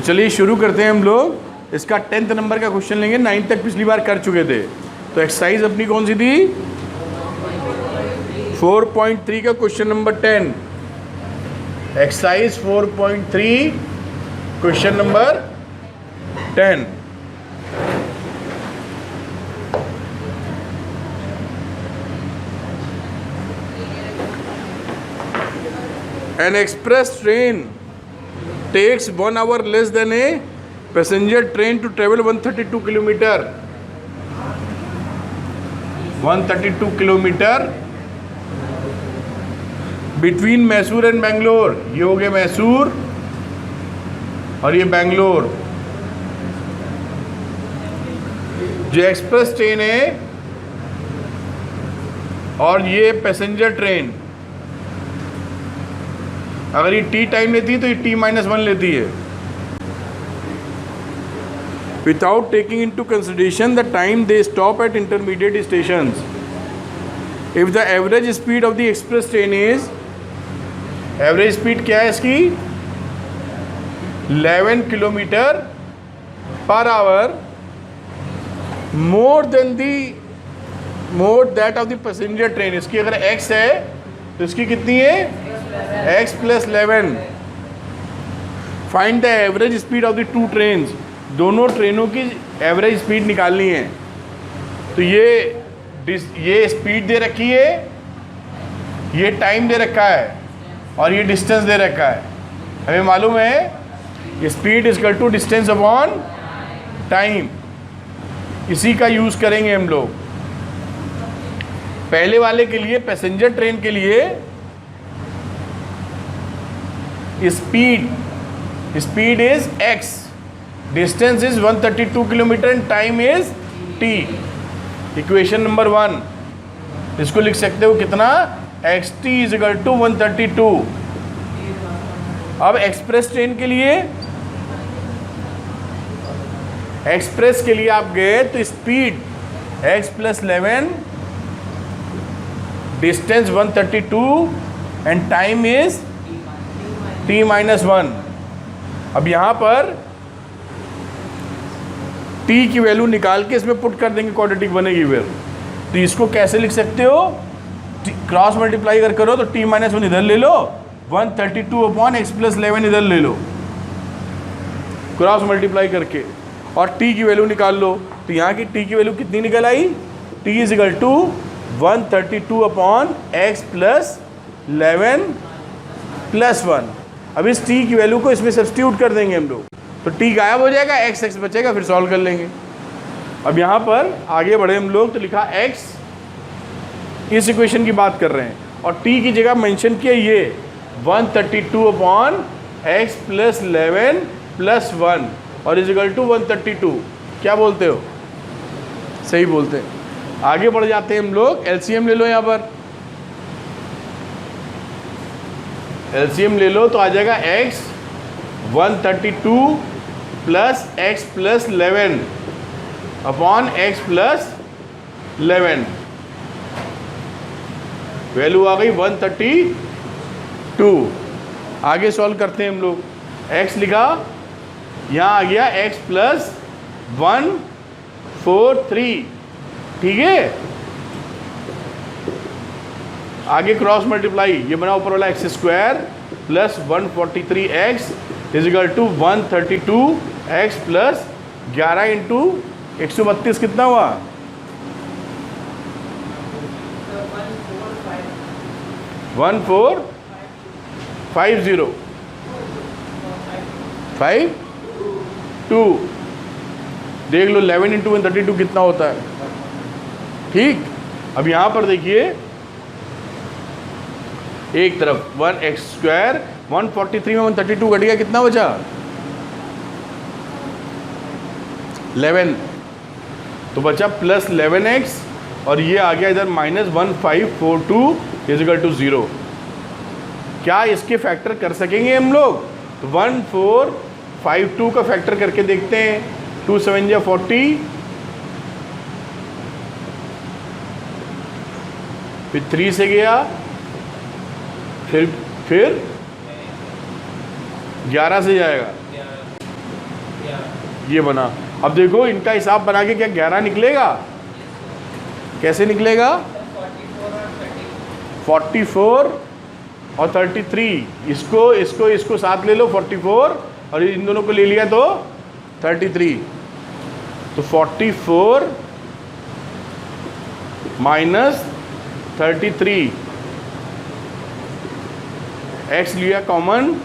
चलिए शुरू करते हैं हम लोग। इसका 10th नंबर का क्वेश्चन लेंगे, 9 तक पिछली बार कर चुके थे। तो एक्सरसाइज अपनी कौन सी थी? 4.3 का question number 10। Exercise 4.3 question number 10। An express train takes 1 hour less than a passenger train to travel 132 kilometer. 132 kilometer between Mysore and Bangalore. ये हो गया मैसूर और ये बेंगलोर। जो एक्सप्रेस ट्रेन है और ये पैसेंजर ट्रेन, अगर ये टी टाइम लेती है तो ये t-1 लेती है। Without taking into consideration the time they stop at intermediate stations, if the average speed of the express train is, average speed क्या है इसकी? 11 kilometre per hour more that of the passenger train. इसकी अगर x है तो इसकी कितनी है? x + 11। Find the average speed of the to trains. दोनों ट्रेनों की एवरेज स्पीड निकालनी है। तो ये स्पीड दे रखी है, ये टाइम दे रखा है और ये डिस्टेंस दे रखा है। हमें मालूम है speed equal to distance upon time. इसी का यूज़ करेंगे हम लोग। पहले वाले के लिए, पैसेंजर ट्रेन के लिए speed is x, distance is 132 kilometre and time is t। Equation number 1 इसको लिख सकते हो कितना? xt is equal to 132। अब एक्सप्रेस ट्रेन के लिए, एक्सप्रेस के लिए आप गए तो speed x + 11, distance 132 and time is t-1। अब यहाँ पर t की वैल्यू निकाल के इसमें पुट कर देंगे, क्वाड्रेटिक बनेगी फिर। तो इसको कैसे लिख सकते हो? क्रॉस मल्टीप्लाई अगर करो तो t-1 इधर ले लो, 132 अपॉन x + 11 इधर ले लो, क्रॉस मल्टीप्लाई करके, और t की वैल्यू निकाल लो। तो यहाँ की t की वैल्यू कितनी निकल आई? t is equal to 132 upon x + 11 + 1। अब इस t की वैल्यू को इसमें सब्स्टिट्यूट कर देंगे हम लोग, तो t गायब हो जाएगा, x बचेगा, फिर सॉल्व कर लेंगे। अब यहाँ पर आगे बढ़े हम लोग तो लिखा x, इस इक्वेशन की बात कर रहे हैं, और t की जगह मेंशन किया ये 132 अपॉन x + 11 + 1 और इज इक्वल टू 132। क्या बोलते हो? सही बोलते हैं। आगे बढ़ जाते हैं हम लोग। एलसीएम ले लो, यहाँ पर एलसीएम ले लो तो आ जाएगा x 132 + x + 11 upon x + 11। Value आ गई 132। आगे सॉल्व करते हैं हम लोग। x लिखा, यहाँ आ गया x + 143, ठीक है। आगे क्रॉस मल्टीप्लाई, ये बना ऊपर वाला x² + 143x is equal to 132x + 11 × 132 कितना हुआ? 1450 52। देख लो 11 × 132 कितना होता है, ठीक। अब यहाँ पर देखिए, एक तरफ 1x², 143 में 132 घट गया, कितना बचा? 11। तो बचा +11x और ये आ गया इधर -1542 इज इक्वल टू 0। क्या इसके फैक्टर कर सकेंगे हम लोग? तो 1452 का फैक्टर करके देखते हैं। 2 7 या 40, फिर 3 से गया, फिर 11 से जाएगा, ये बना। अब देखो इनका हिसाब बना के क्या 11 निकलेगा? कैसे निकलेगा? 44 और 33, इसको साथ ले लो 44 और इन दोनों को ले लिया तो 33। तो 44 माइनस 33, x लिया कॉमन,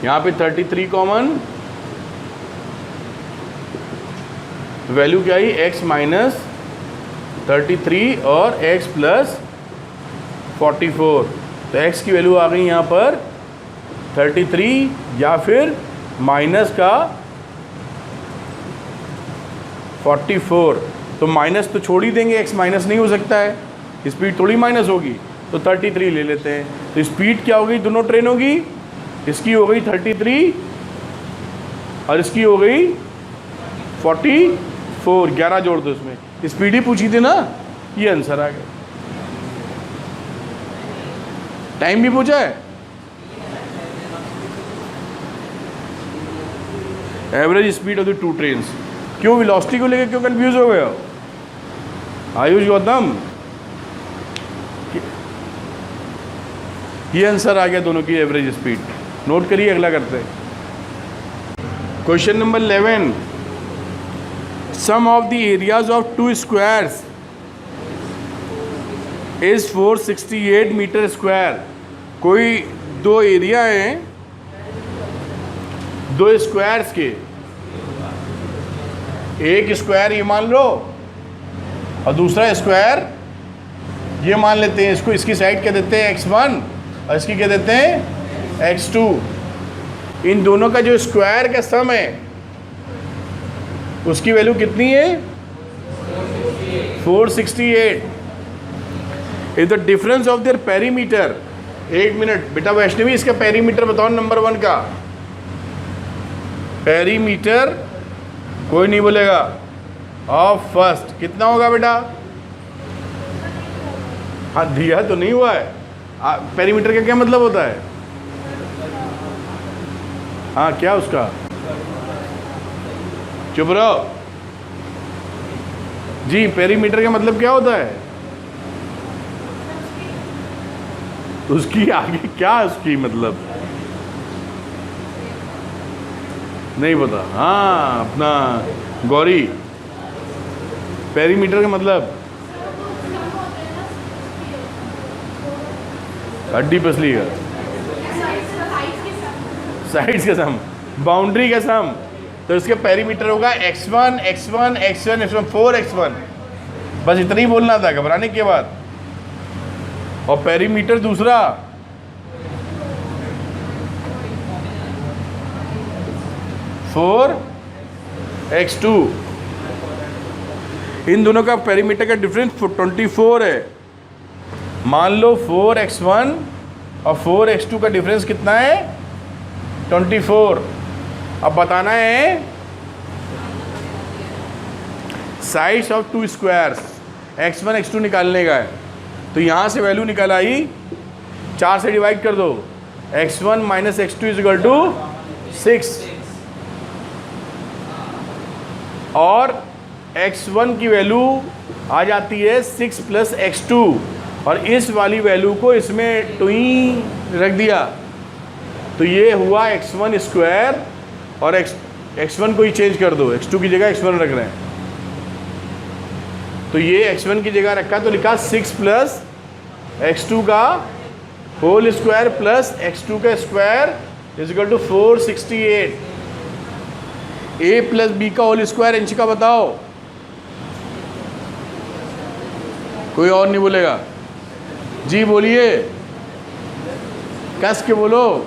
यहाँ पे 33 कॉमन, वैल्यू क्या आई? x माइनस 33 और x प्लस 44। तो x की वैल्यू आ गई यहाँ पर 33 या फिर माइनस का 44। तो माइनस तो छोड़ ही देंगे, x माइनस नहीं हो सकता है, स्पीड थोड़ी माइनस होगी, तो 33 ले लेते हैं। तो स्पीड क्या होगी दोनों ट्रेनों की? इसकी हो गई 33 और इसकी हो गई 44, 11 जोड़ दो इसमें। स्पीड ही पूछी थी ना, ये आंसर आ गया। टाइम भी पूछा है, average speed of the to trains. क्यों वेलोसिटी को लेकर क्यों कंफ्यूज हो गए हो आयुष गौतम? ये आंसर आ गया दोनों की एवरेज स्पीड। नोट करिए, अगला करते हैं। Question number 11, sum of the areas of two squares is 468 metre square. कोई दो एरिया हैं दो स्क्वायर्स के, एक स्क्वायर ये मान लो और दूसरा स्क्वायर ये मान लेते हैं। इसको इसकी साइड क्या देते हैं? x1 और इसकी क्या देते हैं? x2। इन दोनों का जो स्क्वायर का सम है उसकी वैल्यू कितनी है? 468। If the difference of their perimeter, एक मिनट बेटा वैष्णवी, इसका पेरीमीटर बताओ नंबर 1 का पेरीमीटर, कोई नहीं बोलेगा, ऑफ फर्स्ट कितना होगा बेटा? हाँ दिया तो नहीं हुआ है। पेरीमीटर का क्या मतलब होता है? हाँ क्या उसका? चुप रहो जी। पेरीमीटर का मतलब क्या होता है? उसकी आगे क्या, उसकी मतलब नहीं पता। हाँ अपना गौरी, पेरीमीटर का मतलब हड्डी पसली का, साइड्स का सम, बाउंड्री का सम। तो इसके पेरीमीटर होगा x1 x1 x1 x1 4x1। बस इतना ही बोलना था घबराने के बाद। और पेरीमीटर दूसरा 4x2। इन दोनों का पेरीमीटर का डिफरेंस 24 है। मान लो 4x1 और 4x2 का डिफरेंस कितना है? 24। अब बताना है sides of two squares, x1 x2 निकालने का है। तो यहाँ से वैल्यू निकल आई, 4 से डिवाइड कर दो, x1 minus x2 is equal to 6। और x1 की वैल्यू आ जाती है 6 प्लस x2, और इस वाली वैल्यू को इसमें टुई रख दिया तो ये हुआ x1 स्क्वायर, और x1 को ही चेंज कर दो, x2 की जगह x1 रख रहे हैं। तो ये x1 की जगह रखा तो लिखा 6 प्लस x2 का होल स्क्वायर प्लस x2 का square is equal to 468। a plus B का होल स्क्वायर इंच का बताओ, कोई और नहीं बोलेगा जी? बोलिए, कस के बोलो।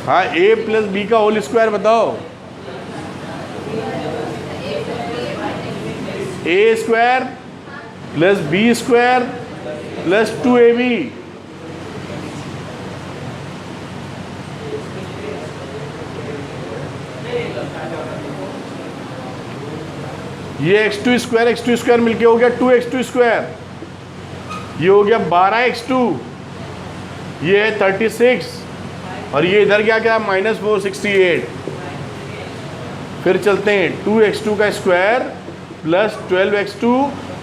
हाँ a प्लस बी का होल स्क्वायर बताओ। a square plus B square plus 2ab। ये x2 स्क्वायर मिलके हो गया 2x2 स्क्वायर, ये हो गया 12x2, ये है 36 और ये इधर क्या क्या -468। फिर चलते हैं 2x2 का स्क्वायर प्लस 12x2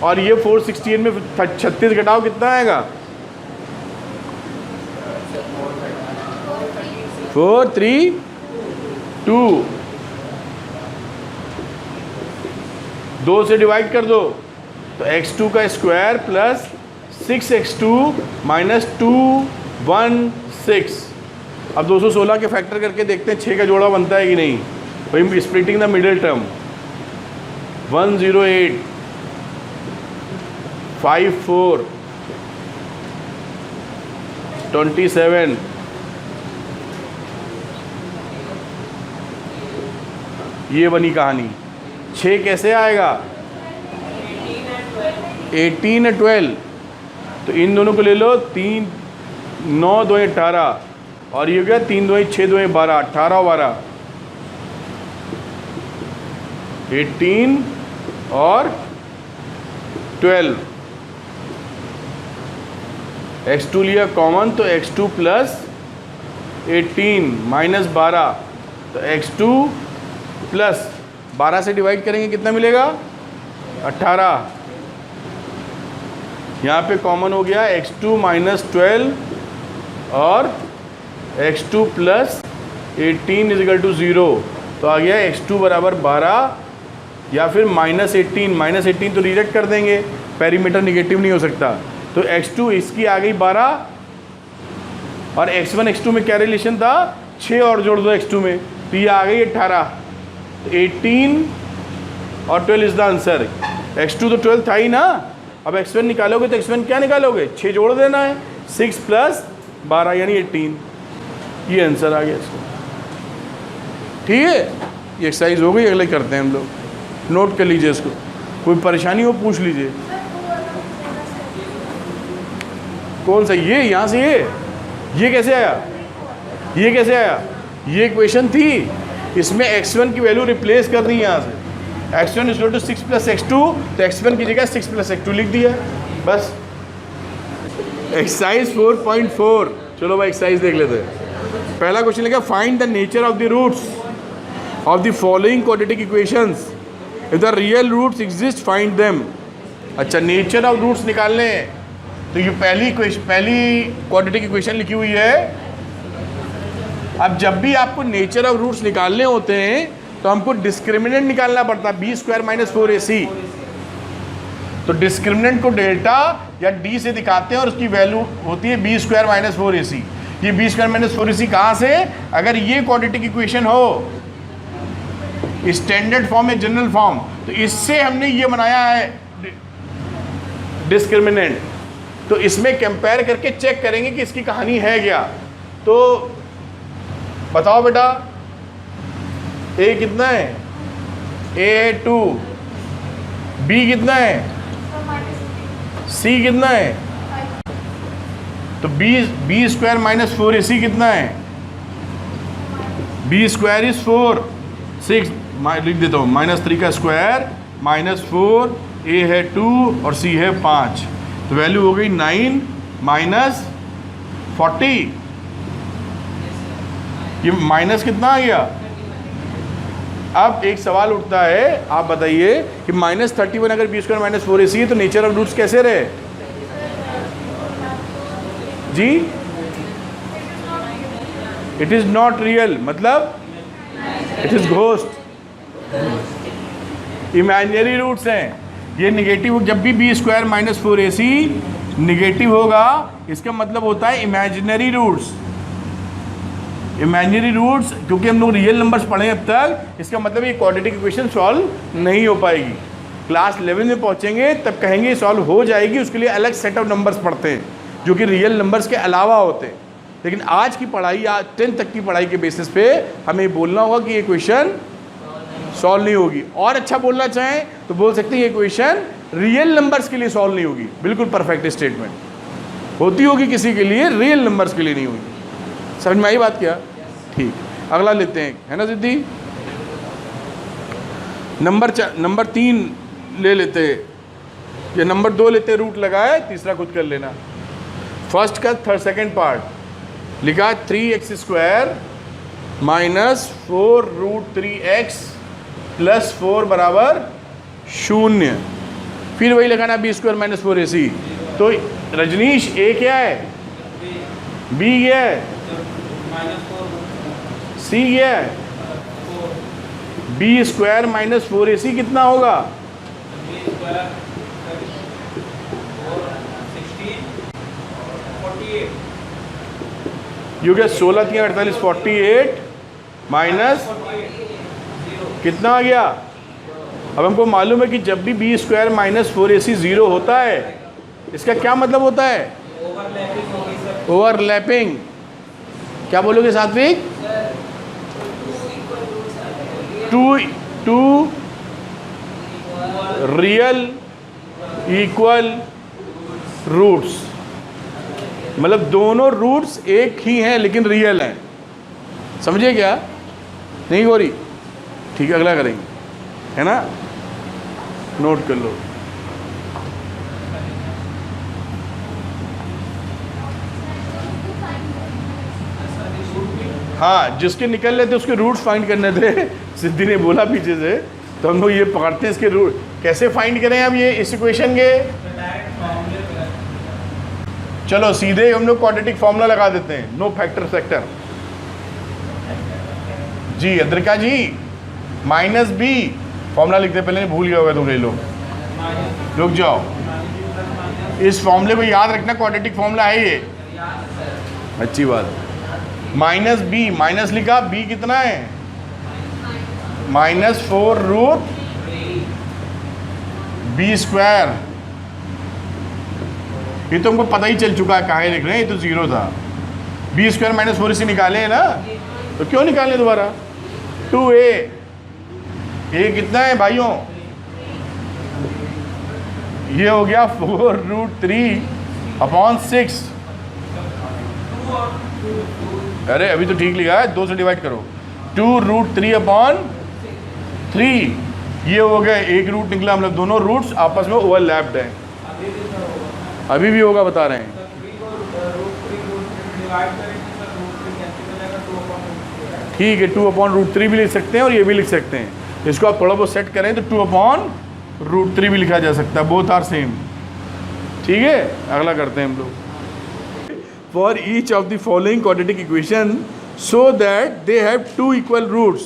और ये 468 में 36 घटाओ कितना आएगा 432। 2 से डिवाइड कर दो तो x2 का स्क्वायर प्लस 6x2 माइनस 216। अब 216 के फैक्टर करके देखते हैं 6 का जोड़ा बनता है कि नहीं। भाई स्प्लिटिंग द मिडिल टर्म 108 54 27 ये बनी कहानी। 6 कैसे आएगा 18 और 12 तो इन दोनों को ले लो 3 9 2 18 और ये क्या 3 2 6 2 12 18 और 12 18 और 12। x2 लिया कॉमन तो x2 प्लस 18 माइनस 12 तो x2 प्लस 12 से डिवाइड करेंगे कितना मिलेगा 18। यहाँ पे कॉमन हो गया x2 माइनस 12 और x2 plus 18 is equal to 0 तो आ गया x2 बराबर 12 या फिर -18 तो रिजेक्ट कर देंगे, पेरीमीटर निगेटिव नहीं हो सकता। तो x2 इसकी आ गई 12 और x1 x2 में क्या रिलेशन था 6 और जोड़ दो x2 में तो ये आ गई 18। तो 18 और 12 इज द आंसर। x2 तो 12 था ही ना। अब x1 निकालोगे तो x1 क्या निकालोगे 6 जोड़ देना है 6 प्लस 12 यानी 18। ये आंसर आ गया इसका। ठीक है ये एक्सरसाइज हो गई। अगले करते हैं हम लोग। नोट कर लीजिए इसको, कोई परेशानी हो पूछ लीजिए। कौन सा ये यहाँ से ये कैसे आया ये कैसे आया ये इक्वेशन थी इसमें x1 की वैल्यू रिप्लेस कर दी यहाँ से। x1 is equal to 6 plus x2 तो x1 की जगह 6 प्लस x2 लिख दिया बस। एक्सरसाइज 4.4 चलो भाई एक्सरसाइज देख लेते हैं। पहला क्वेश्चन लिखा find the nature of the roots of the following quadratic equations if the real roots exist find them. अच्छा नेचर ऑफ रूट्स निकालने हैं तो ये पहली क्वाड्रेटिक इक्वेशन लिखी हुई है। अब जब भी आपको नेचर ऑफ रूट्स निकालने होते हैं तो हमको डिस्क्रिमिनेंट निकालना पड़ता है b स्क्वायर माइनस 4ac। तो डिस्क्रिमिनेंट को डेल्टा या d से दिखाते हैं और उसकी वैल्यू होती है b स्क्वायर माइनस 4ac। ये b स्क्वायर माइनस 4ac कहाँ से अगर ये क्वाड्रेटिक इक्वेशन हो स्टैंडर्ड फॉर्म या जनरल फॉर्म तो इससे हमने ये बनाया है डिस्क्रिमिनेंट। तो इसमें कंपेयर करके चेक करेंगे कि इसकी कहानी है क्या। तो बताओ बेटा a कितना है a है 2 b कितना है c कितना है तो b स्क्वायर माइनस 4ac कितना है b स्क्वायर इज 4 6 लिख देता हूँ -3 का स्क्वायर -4 a है 2 और c है 5 तो वैल्यू हो गई 9 माइनस 40। ये माइनस कितना आ गया। अब एक सवाल उठता है आप बताइए कि -31 अगर b स्क्वायर माइनस 4ac है तो नेचर ऑफ रूट्स कैसे रहे जी। इट इज नॉट रियल मतलब it is ghost imaginary roots हैं। ये निगेटिव जब भी b square minus 4ac negative होगा इसका मतलब होता है इमेजिनरी रूट्स। इमेजिनरी रूट्स क्योंकि हम लोग रियल नंबर्स पढ़े अब तक इसका मतलब ये क्वाड्रेटिक इक्वेशन सॉल्व नहीं हो पाएगी। क्लास 11 में पहुंचेंगे तब कहेंगे सॉल्व हो जाएगी, उसके लिए अलग सेट ऑफ नंबर्स पढ़ते हैं जो कि रियल नंबर्स के अलावा होते हैं। लेकिन आज की पढ़ाई 10th तक की पढ़ाई के बेसिस पे हमें बोलना होगा कि ये क्वेश्चन सॉल्व नहीं होगी। और अच्छा बोलना चाहें तो बोल सकते हैं ये क्वेश्चन रियल नंबर्स के लिए सॉल्व नहीं होगी। बिल्कुल परफेक्ट स्टेटमेंट होती होगी किसी के लिए, रियल नंबर्स के लिए नहीं होगी। समझ में आई बात क्या। ठीक अगला लेते हैं है ना सिद्धि। नंबर 3 ले लेते हैं या नंबर 2 लेते हैं। रूट लगाए तीसरा खुद कर लेना। फर्स्ट का सेकंड पार्ट लिखा 3x² माइनस 4√3x प्लस 4 बराबर 0। फिर वही लगाना b² माइनस 4ac। तो रजनीश a क्या है, b क्या है, c क्या है, b² माइनस 4ac कितना होगा, यू क्या 16 3 48 48 माइनस कितना आ गया। अब हमको मालूम है कि जब भी b² माइनस 4ac 0 होता है, इसका क्या मतलब होता है, ओवरलैपिंग। क्या बोलोगे सात्विक, टू रियल इक्वल रूट्स, मतलब दोनों रूट्स एक ही हैं लेकिन रियल हैं। समझे क्या, नहीं गौरी, ठीक है, अगला करेंगे, है ना, नोट कर लो। हाँ, जिसके निकल रहे थे उसके रूट्स फाइंड करने थे, सिद्धि ने बोला पीछे से, तो हम लोग ये पकड़ते हैं इसके रूट कैसे फाइंड करें अब ये इस इक्वेशन के। चलो सीधे हम लोग क्वाड्रेटिक फॉर्मूला लगा देते हैं, नो फैक्टर सेक्टर। जी अद्रिका जी, माइनस बी फॉर्मूला लिखते, पहले भूल गया होगा तुम लोग, रुक जाओ, इस फॉर्मूले को याद रखना, क्वाड्रेटिक फॉर्मूला है ये, अच्छी बात। माइनस बी, माइनस लिखा, बी कितना है, माइनस 4√b², ये तो हमको पता ही चल चुका है, कहाँ लिख रहे हैं, ये तो 0 था। b² माइनस 4ac निकाले हैं ना, तो क्यों निकालें दोबारा, 2a, ये कितना है भाइयों, ये हो गया 4√3/6। अरे अभी तो ठीक लिखा है, 2 से डिवाइड करो, 2√3/3, ये हो गया एक रूट निकला, मतलब दोनों रूट्स आपस में ओवरलैप्ड हैं। अभी भी होगा बता रहे हैं, ठीक है, 2/√3 भी लिख सकते हैं और ये भी लिख सकते हैं। इसको आप थोड़ा बहुत सेट करें तो 2/√3 भी लिखा जा सकता है, बोथ आर सेम। ठीक है, अगला करते हैं हम लोग। For each of the following quadratic equation so that they have 2 equal roots.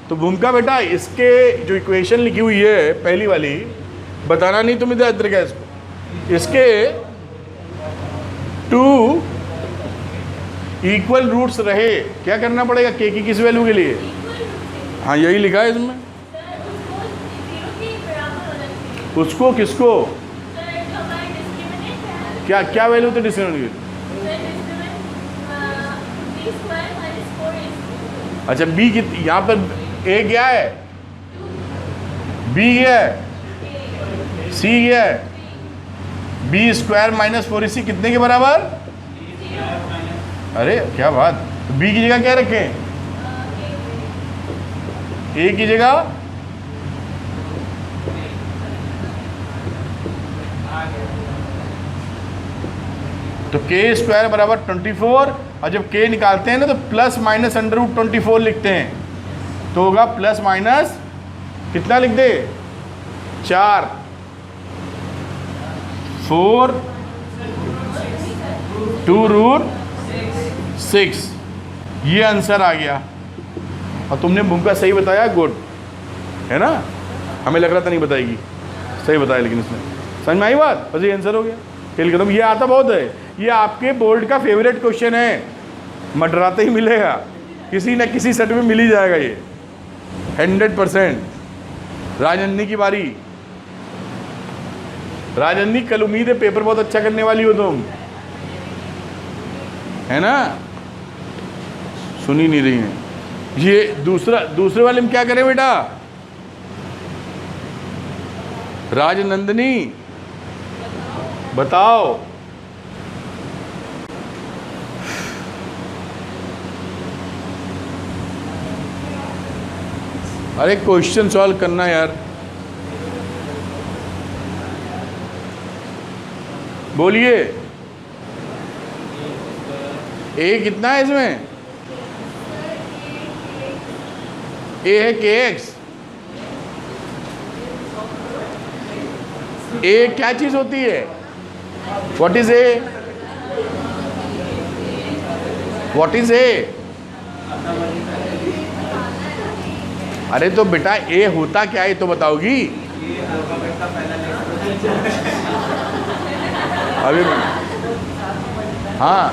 तो भूमिका बेटा, इसके जो इक्वेशन लिखी हुई है पहली वाली, बताना नहीं तुम इधर अदर गैस को, इसके 2 इक्वल रूट्स रहे, क्या करना पड़ेगा, के की किस वैल्यू के लिए, हाँ यही लिखा है इसमें, उसको किसको, क्या क्या वैल्यू थे डिस्क्रिमिनेंट की, अच्छा बी की, यहाँ पर ए क्या है, बी क्या है, सी क्या है, b² माइनस 4ac कितने के बराबर, अरे क्या बात, बी की जगह क्या रखें, ए की जगह, तो k² बराबर 24, और जब k निकालते हैं ना तो प्लस माइनस √24 लिखते हैं, तो होगा प्लस माइनस कितना लिख दे, 4 4 2√6, ये आंसर आ गया। और तुमने भूमिका सही बताया, गुड है ना, हमें लग रहा था नहीं बताएगी, सही बताया, लेकिन इसने समझ में आई बात, बस ये आंसर हो गया, खेल खत्म। ये आता बहुत है, ये आपके बोर्ड का फेवरेट क्वेश्चन है, मडराते ही मिलेगा, किसी न किसी सेट में मिल ही जाएगा ये 100%। राजनंदी की बारी, राजनंदी कल उम्मीद है पेपर बहुत अच्छा करने वाली हो तुम, है ना, सुनी नहीं रही हैं। ये दूसरे वाले में क्या करें बेटा, राजनंदिनी बताओ, अरे क्वेश्चन सॉल्व करना यार, बोलिए। ए कितना है इसमें? ए है के एक्स। ए क्या चीज होती है? What is a? What is a? अरे तो बेटा ए होता क्या है तो बताओगी? अभी हाँ,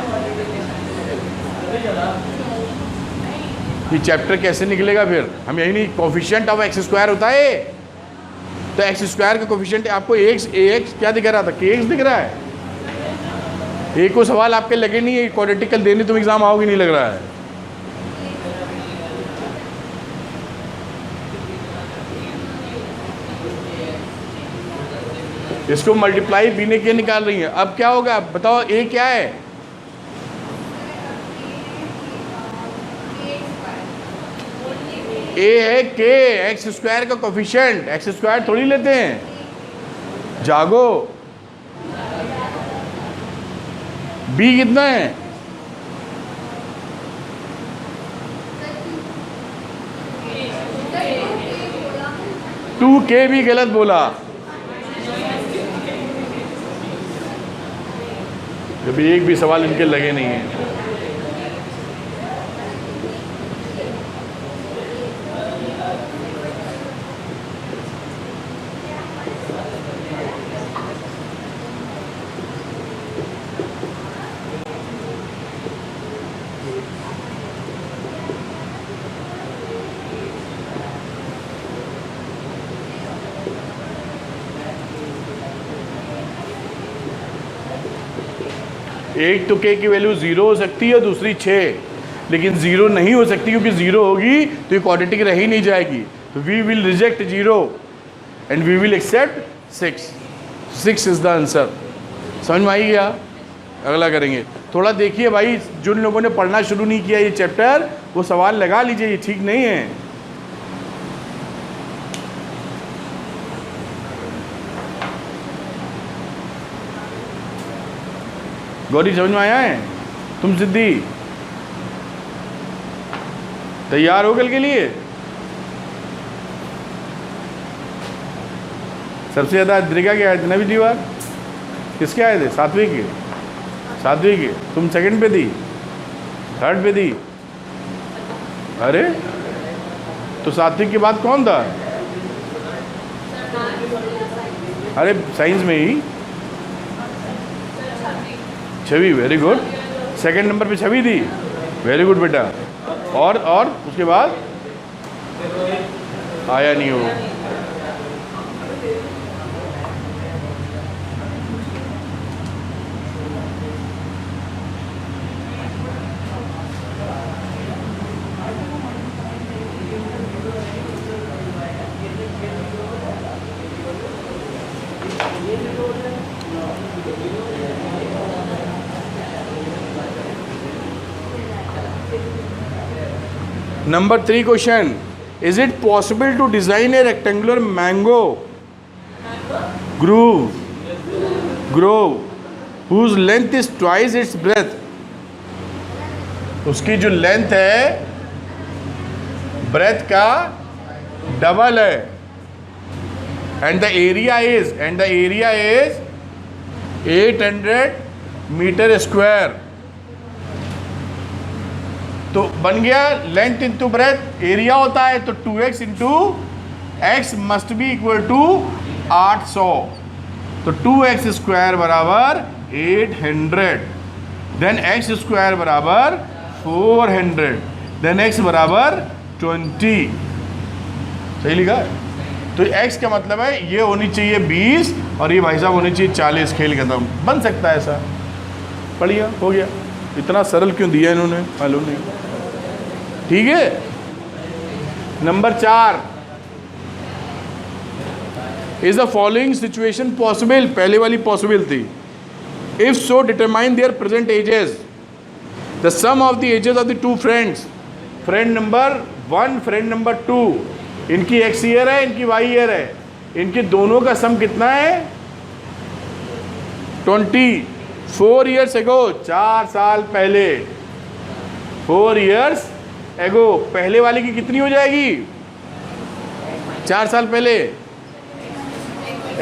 ये चैप्टर कैसे निकलेगा फिर? हम यही नहीं, कोफिशिएंट ऑफ एक्स स्क्वायर होता है, तो एक्स स्क्वायर का कोफिशिएंट आपको एक्स ए एक्स क्या दिख रहा था? के एक्स दिख रहा है। एक को सवाल आपके लगे नहीं है क्वाड्रेटिकल देने, तुम एग्जाम आओगे नहीं लग रहा है। इसको मल्टीप्लाई बी ने क्या निकाल रही है? अब क्या होगा बताओ? ए क्या है? ए है के एक्स स्क्वायर का कोफिशिएंट, एक्स स्क्वायर थोड़ी लेते हैं, जागो। बी कितना है? टू के भी गलत बोला। कभी एक भी सवाल इनके लगे नहीं है। एक तो के की वैल्यू 0 हो सकती है, दूसरी 6, लेकिन 0 नहीं हो सकती, क्योंकि 0 होगी तो ये क्वाड्रेटिक रह ही नहीं जाएगी। तो we will reject 0 and we will accept 6। 6 is the answer. समझ में आई गया? अगला करेंगे। थोड़ा देखिए भाई, जिन लोगों ने पढ़ना शुरू नहीं किया ये चैप्टर, वो सवाल लगा लीजिए, ये ठीक नहीं है। गौरी समझ में आया है? तुम सिद्धि तैयार हो कल के लिए? सबसे ज़्यादा दीर्घा के आए थे नवी दीवार किसके आए थे? सातवीं के। सातवीं के तुम सेकंड पे दी, थर्ड पे दी। अरे तो सातवीं के बाद कौन था? अरे साइंस में ही Chhavi. Very good. Second number पे छवि थी। वेरी गुड बेटा। और उसके बाद आया नहीं हो। Number 3 question. Is it possible to design a rectangular mango grove whose length is twice its breadth? उसकी जो लेंथ है ब्रेथ का डबल है, and the area is 800 metre square. तो बन गया लेंथ इंटू ब्रेथ, एरिया होता है तो 2x into x must be equal to 800। तो 2x स्क्वायर बराबर 800, देन x स्क्वायर बराबर 400, देन x बराबर 20। सही लिखा है? तो x का मतलब है ये होनी चाहिए 20 और ये भाई साहब होनी चाहिए 40। खेल खत्म। बन सकता है ऐसा। बढ़िया हो गया। इतना सरल क्यों दिया इन्होंने मालूम नहीं। ठीक है। Number 4, is the following situation possible? पहले वाली पॉसिबल थी। If so determine their present ages. The sum of the ages of the two friends, friend number 1 friend number 2, इनकी x ईयर है, इनकी y ईयर है, इनके दोनों का सम कितना है? 24 ईयर्स एगो, 4 साल पहले। 4 years एगो। पहले वाले की कितनी हो जाएगी? 4 साल पहले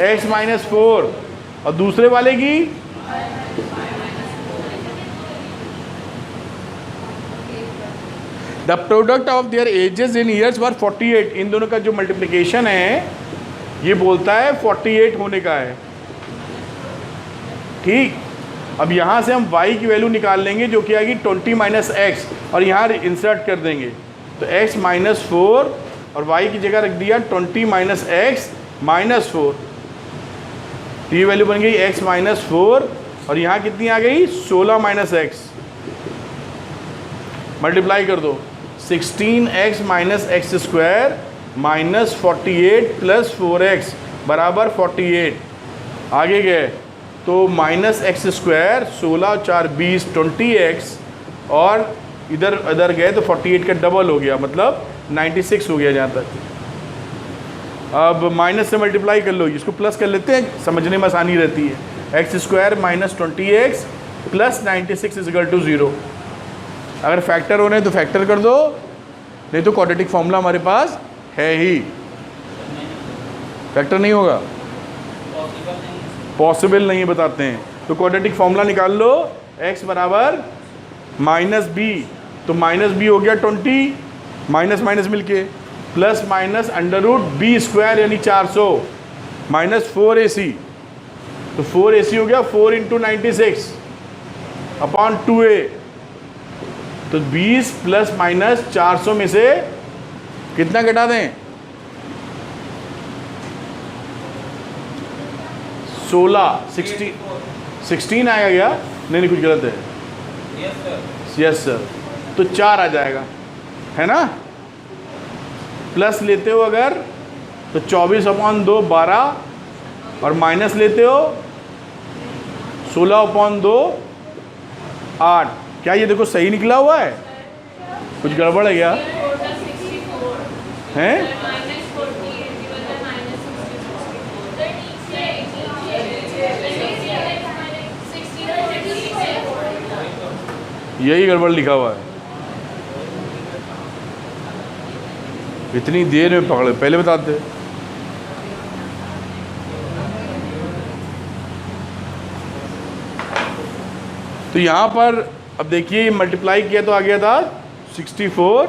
x माइनस 4, और दूसरे वाले की the product of their ages in years were 48। इन दोनों का जो मल्टीप्लिकेशन है ये बोलता है 48 होने का है। ठीक, अब यहाँ से हम y की वैल्यू निकाल लेंगे जो कि आएगी 20 माइनस एक्स, और यहाँ इंसर्ट कर देंगे तो x माइनस 4 और y की जगह रख दिया 20 माइनस एक्स माइनस 4। तो ये वैल्यू बन गई x माइनस 4, और यहाँ कितनी आ गई 16 माइनस एक्स। मल्टीप्लाई कर दो, 16x minus x square minus 48 plus 4x बराबर 48। आगे गए तो माइनस एक्स स्क्वायर 16 और 4 20 20x, और इधर गए तो 48 का डबल हो गया, मतलब 96 हो गया जहाँ तक। अब माइनस से मल्टीप्लाई कर लो, इसको प्लस कर लेते हैं, समझने में आसानी रहती है। X square minus 20x plus 96 is equal to 0। अगर फैक्टर होने तो फैक्टर कर दो, नहीं तो क्वाड्रेटिक फॉर्मूला हमारे पास है ही। फैक्टर नहीं होगा, पॉसिबल नहीं बताते हैं। तो क्वाड्रेटिक फॉर्मूला निकाल लो, x बराबर माइनस बी, तो माइनस बी हो गया 20, माइनस माइनस मिलके plus minus under root B square यानी 400 माइनस 4ac, तो 4ac हो गया 4 इंटू 96 अपॉन 2a। तो 20 प्लस माइनस 400 में से कितना घटा दें? 16 आएगा क्या? नहीं कुछ गलत है। यस सर, तो 4 आ जाएगा, है ना। प्लस लेते हो अगर तो 24 अपॉन 2 12, और माइनस लेते हो 16 अपॉन 2 8। क्या ये देखो सही निकला हुआ है? कुछ गड़बड़ है क्या? हैं? यही गड़बड़ लिखा हुआ है। इतनी देर में पकड़े, पहले बताते। तो यहाँ पर अब देखिए ये मल्टीप्लाई किया तो आ गया था 64।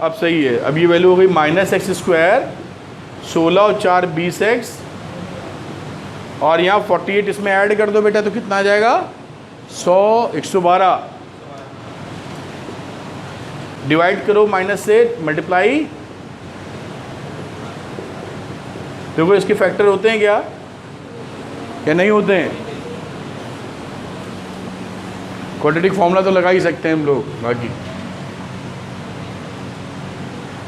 अब सही है, अब ये वैल्यू हो गई माइनस एक्स स्क्वायर 16 और 4 20x, और यहाँ 48 इसमें ऐड कर दो बेटा तो कितना आ जाएगा 100 112। डिवाइड करो माइनस से मल्टीप्लाई, देखो इसके फैक्टर होते हैं क्या या नहीं होते हैं? क्वाड्रेटिक फॉर्मूला तो लगा ही सकते हैं हम लोग बाकी।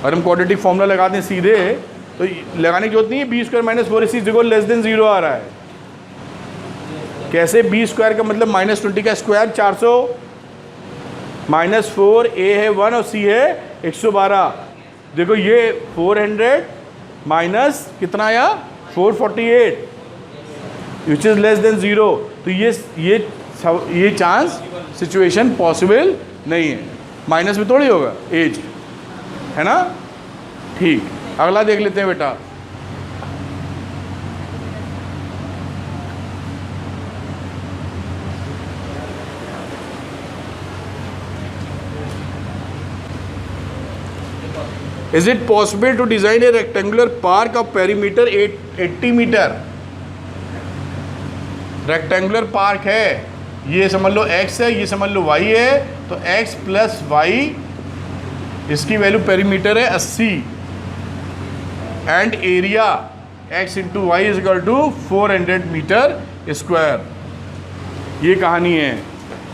और हम क्वाड्रेटिक फॉर्मूला लगाते हैं सीधे तो लगाने की जरूरत नहीं है। B square minus 4ac less than 0 आ रहा है। कैसे? बी स्क्वायर का मतलब माइनस 20 का स्क्वायर 400, माइनस 4 ए है 1 और सी है 112। देखो ये 400 माइनस कितना आया 448 विच इज़ लेस देन 0। तो ये चांस सिचुएशन पॉसिबल नहीं है। माइनस में थोड़ी होगा एज, है ना। ठीक, अगला देख लेते हैं बेटा। Is it possible to design a rectangular park of perimeter 80 मीटर? रेक्टेंगुलर पार्क है, ये समझ लो x है, ये समझ लो y है, तो x प्लस वाई, इसकी वैल्यू पेरीमीटर है 80, and area x into y is equal to 400 metre square. ये कहानी है।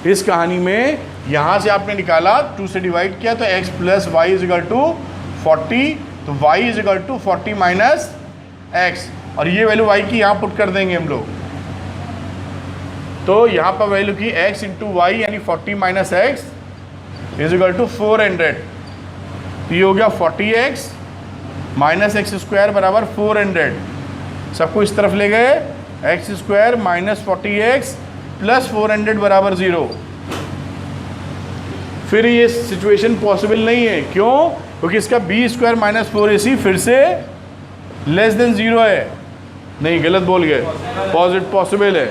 इस कहानी में यहाँ से आपने निकाला 2 से डिवाइड किया तो x plus y is equal to 40, तो y is equal to 40 minus x, और ये वैल्यू y की यहाँ पुट कर देंगे हम लोग। तो यहाँ पर वैल्यू की x इंटू वाई यानी 40 minus x is equal to 400। तो ये हो गया 40x माइनस एक्स स्क्वायर बराबर 400। सबको इस तरफ ले गए, x square minus 40x plus 400 बराबर 0। फिर ये सिचुएशन पॉसिबल नहीं है। क्यों? क्योंकि इसका बी स्क्वायर माइनस 4ac फिर से लेस देन 0 है। नहीं, गलत बोल गए, पॉसिबल है,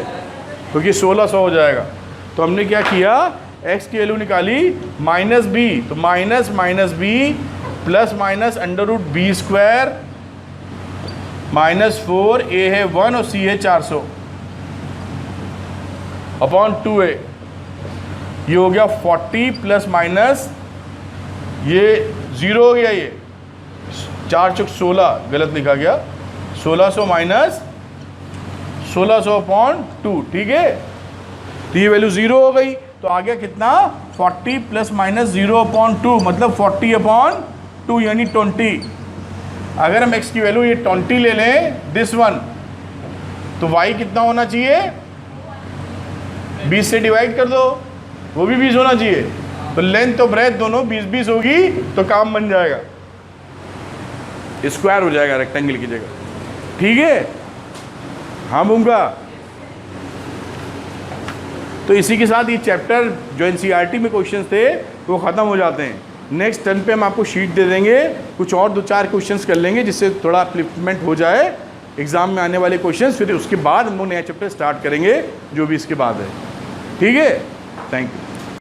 क्योंकि 1600 हो जाएगा। तो हमने क्या किया, x की वैल्यू निकाली माइनस बी, तो minus minus B plus minus under root B square minus 4, a है 1 और c है 400 अपॉन 2a। ये हो गया 40 प्लस माइनस ये 0 हो गया, ये 4 चौक 16 गलत लिखा गया, 1600 माइनस 1600 अपॉन 2, ठीक है। तो ये वैल्यू 0 हो गई, तो आ गया कितना 40 प्लस माइनस 0 अपॉन 2 मतलब 40 अपॉन 2 यानी 20। अगर हम x की वैल्यू ये 20 ले लें दिस वन, तो y कितना होना चाहिए, 20 से डिवाइड कर दो, वो भी 20 होना चाहिए। तो लेंथ और ब्रेथ दोनों 20-20 होगी तो काम बन जाएगा, स्क्वायर हो जाएगा रेक्टेंगल की जगह, ठीक है। हाँ बूंगा। तो इसी के साथ ये चैप्टर जो एनसीईआरटी में क्वेश्चंस थे वो ख़त्म हो जाते हैं। नेक्स्ट टर्न पे हम आपको शीट दे देंगे, कुछ और 2-4 क्वेश्चंस कर लेंगे जिससे थोड़ा अप्लिफ्टमेंट हो जाए एग्जाम में आने वाले क्वेश्चंस। फिर उसके बाद हम लोग नया चैप्टर स्टार्ट करेंगे जो भी इसके बाद है, ठीक है। Thank you.